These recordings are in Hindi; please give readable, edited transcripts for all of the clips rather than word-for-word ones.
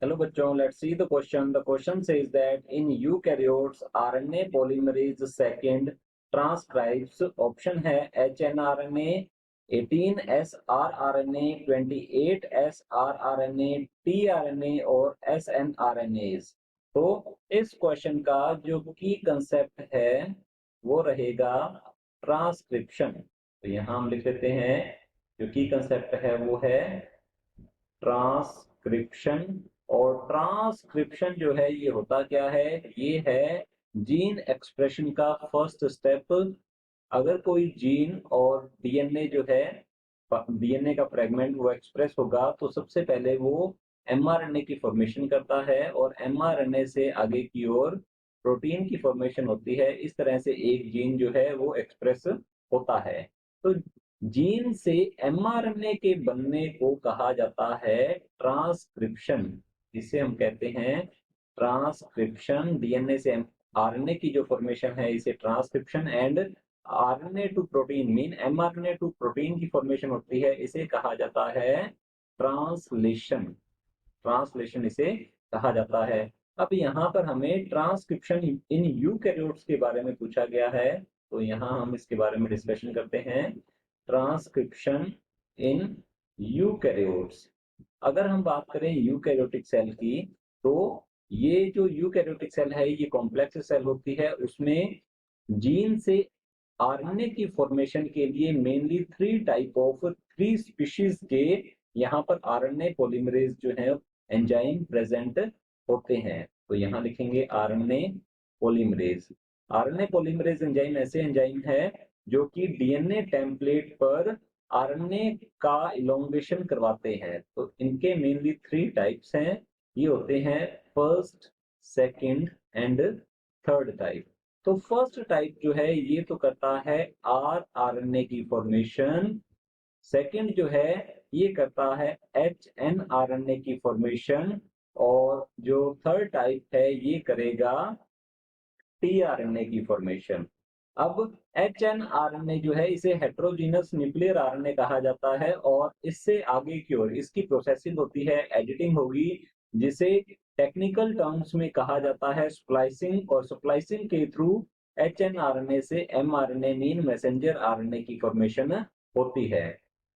Hello bachon, let's see the question. The question says that in eukaryotes RNA polymerase second transcribes option है hnRNA, 18 srRNA, 28 srRNA, tRNA और snRNAs। तो इस क्वेश्चन का जो की कंसेप्ट है वो रहेगा ट्रांसक्रिप्शन। तो यहाँ हम लिख लेते हैं जो की कंसेप्ट है वो है ट्रांसक्रिप्शन। और ट्रांसक्रिप्शन जो है ये होता क्या है, ये है जीन एक्सप्रेशन का फर्स्ट स्टेप। अगर कोई जीन और डीएनए जो है, डीएनए का फ्रेगमेंट वो एक्सप्रेस होगा तो सबसे पहले वो एमआरएनए की फॉर्मेशन करता है और एमआरएनए से आगे की ओर प्रोटीन की फॉर्मेशन होती है। इस तरह से एक जीन जो है वो एक्सप्रेस होता है। तो जीन से एमआरएनए के बनने को कहा जाता है ट्रांसक्रिप्शन, जिसे हम कहते हैं ट्रांसक्रिप्शन। डीएनए से आरएनए की जो फॉर्मेशन है इसे transcription, and RNA to protein mean mRNA to protein की फॉर्मेशन होती है, इसे कहा जाता है ट्रांसलेशन। ट्रांसलेशन इसे कहा जाता है। अब यहाँ पर हमें ट्रांसक्रिप्शन इन यूकैरियोट्स के बारे में पूछा गया है, तो यहाँ हम इसके बारे में डिस्कशन करते हैं। Transcription in eukaryotes. अगर हम बात करें यूकैरियोटिक सेल की, तो ये जो यूकैरियोटिक सेल है ये कॉम्प्लेक्स सेल होती है। उसमें जीन से आरएनए की फॉर्मेशन के लिए मेनली थ्री स्पीशीज के यहाँ पर आरएनए पॉलीमरेज जो है एंजाइम प्रेजेंट होते हैं। तो यहाँ लिखेंगे RNA polymerase. RNA polymerase enzyme ऐसे एंजाइम है जो कि डीएनए टेम्पलेट पर आरएनए का इलोंगेशन करवाते हैं। तो इनके मेनली थ्री टाइप्स हैं। ये होते हैं first, second and third type. तो फर्स्ट टाइप जो है ये तो करता है आरएनए की फॉर्मेशन। सेकंड जो है ये करता है एचएनआरएनए की फॉर्मेशन। और जो थर्ड टाइप है ये करेगा टीआरएनए की फॉर्मेशन। अब एचएनआरएनए जो है इसे हेट्रोजीनस न्यूक्लियर आरएनए कहा जाता है, और इससे आगे की ओर इसकी प्रोसेसिंग होती है, एडिटिंग होगी, जिसे टेक्निकल टर्म्स में कहा जाता है स्प्लाइसिंग। और स्प्लाइसिंग के थ्रू एचएनआरएनए से एमआरएनए मीन मैसेंजर आरएनए की फॉर्मेशन होती है।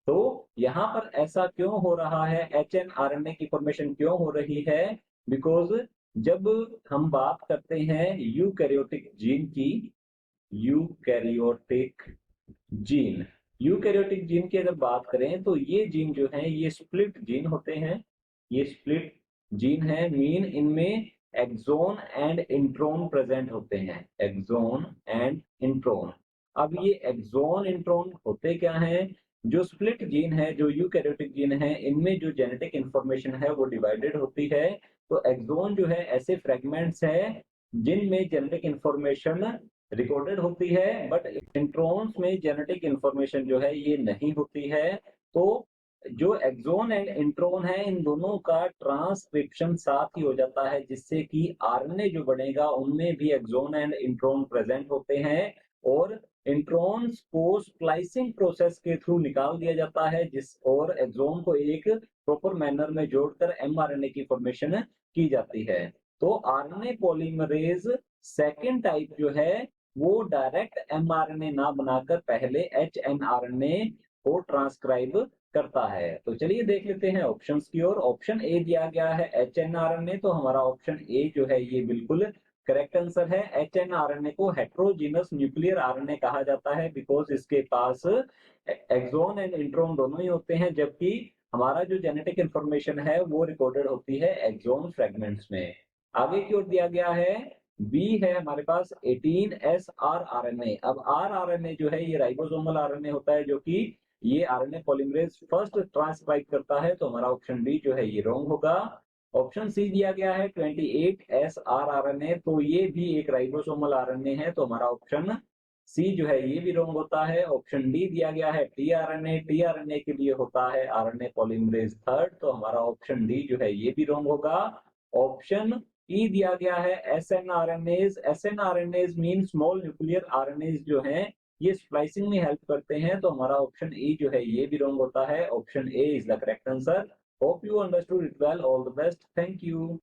तो यहाँ पर ऐसा क्यों हो रहा है, एचएनआरएनए की फॉर्मेशन क्यों हो रही है? बिकॉज जब हम बात करते हैं यूकैरियोटिक जीन की, यूकैरियोटिक जीन यूकैरियोटिक जीन की अगर बात करें तो ये जीन जो है ये स्प्लिट जीन होते हैं। ये स्प्लिट जीन है मीन इनमें एक्सोन एंड इंट्रोन प्रेजेंट होते हैं, एक्सोन एंड इंट्रोन। अब ये एक्सोन इंट्रोन होते क्या हैं? जो स्प्लिट जीन है, जो यूकैरियोटिक जीन है, इनमें जो जेनेटिक इंफॉर्मेशन है वो डिवाइडेड होती है। तो एक्सोन जो है ऐसे फ्रेगमेंट्स है जिनमें जेनेटिक इंफॉर्मेशन रिकॉर्डेड होती है, बट इंट्रॉन्स में जेनेटिक इंफॉर्मेशन जो है ये नहीं होती है। तो जो एक्सोन एंड इंट्रोन है इन दोनों का ट्रांसक्रिप्शन साथ ही हो जाता है, जिससे कि आरएनए जो बनेगा उनमें भी एक्सोन एंड इंट्रोन प्रेजेंट होते हैं। और इंट्रॉन्स को स्प्लाइसिंग प्रोसेस के थ्रू निकाल दिया जाता है, जिस और एक्सोन को एक प्रॉपर मैनर में जोड़कर एमआरएनए की फॉर्मेशन की जाती है। तो आरएनए पॉलीमरेज सेकेंड टाइप जो है वो डायरेक्ट एमआरएनए ना बनाकर पहले एचएनआरएनए को ट्रांसक्राइब करता है। तो चलिए देख लेते हैं ऑप्शंस की ओर। ऑप्शन ए दिया गया है एचएनआरएनए, तो हमारा ऑप्शन ए जो है ये बिल्कुल करेक्ट आंसर है। एचएनआरएनए को हेट्रोजीनस न्यूक्लियर आरएनए कहा जाता है बिकॉज इसके पास एक्सोन एंड इंट्रोन दोनों ही होते हैं, जबकि हमारा जो जेनेटिक इंफॉर्मेशन है वो रिकॉर्डेड होती है एक्सोन फ्रेगमेंट्स में। आगे की ओर दिया गया है बी है हमारे पास 18 S R R N A. अब आर आर एन ए जो है ये राइबोसोमल आरएनए होता है, जो कि ये आरएनए पॉलीमरेज फर्स्ट ट्रांसक्राइब करता है। तो हमारा ऑप्शन डी जो है ये रॉन्ग होगा। ऑप्शन सी दिया गया है 28 S R R N A, तो ये भी एक राइबोसोमल आरएनए है। तो हमारा ऑप्शन सी जो है ये भी रॉन्ग होता है। ऑप्शन डी दिया गया है T R N A, T R N A के लिए होता है आरएनए पॉलीमरेज थर्ड। तो हमारा ऑप्शन डी जो है ये भी रॉन्ग होगा। ऑप्शन ई दिया गया है S N R N A. S N R N A mean small nuclear R N A जो है ये स्प्लाइसिंग में हेल्प करते हैं। तो हमारा ऑप्शन ई जो है ये भी रॉन्ग होता है। Option A is the correct answer. Hope you understood it well. All the best. Thank you.